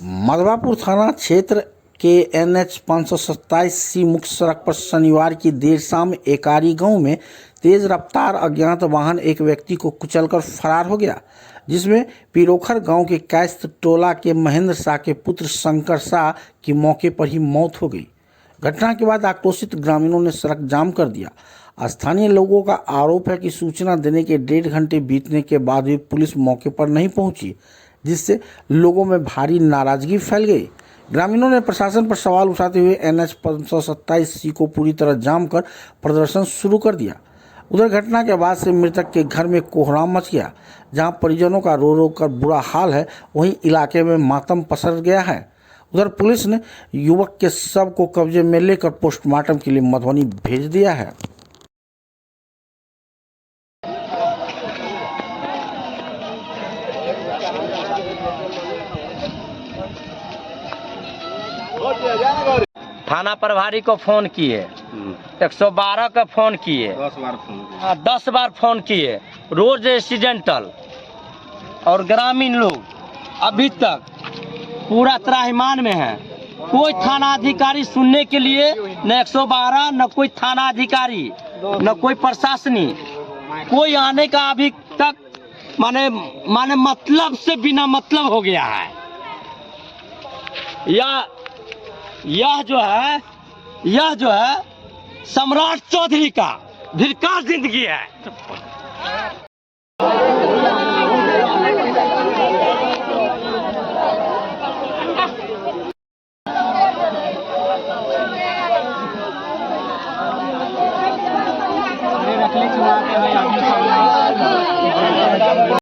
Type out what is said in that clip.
मधवापुर थाना क्षेत्र के NH 527C मुख्य सड़क पर शनिवार की देर शाम एकारी गांव में तेज रफ्तार अज्ञात वाहन एक व्यक्ति को कुचलकर फरार हो गया, जिसमें पिरोखर गांव के कैस्त टोला के महेंद्र शाह के पुत्र शंकर शाह की मौके पर ही मौत हो गई। घटना के बाद आक्रोशित ग्रामीणों ने सड़क जाम कर दिया। स्थानीय लोगों का आरोप है कि सूचना देने के 1.5 घंटे बीतने के बाद भी पुलिस मौके पर नहीं पहुंची, जिससे लोगों में भारी नाराजगी फैल गई। ग्रामीणों ने प्रशासन पर सवाल उठाते हुए NH 527C को पूरी तरह जाम कर प्रदर्शन शुरू कर दिया। उधर घटना के बाद से मृतक के घर में कोहराम मच गया। जहां परिजनों का रो रो कर बुरा हाल है, वहीं इलाके में मातम पसर गया है। उधर पुलिस ने युवक के शव को कब्जे में लेकर पोस्टमार्टम के लिए मधुबनी भेज दिया है। थाना प्रभारी को फोन किए, 112 का फोन किए, 10 बार फोन किए, रोज एक्सीडेंटल। और ग्रामीण लोग अभी तक पूरा त्राहिमाम में है। कोई थाना अधिकारी सुनने के लिए न 112, न कोई थाना अधिकारी, न कोई प्रशासनिक, कोई आने का अभी तक माने मतलब से बिना मतलब हो गया है। यह जो है सम्राट चौधरी का धिक्कार जिंदगी है।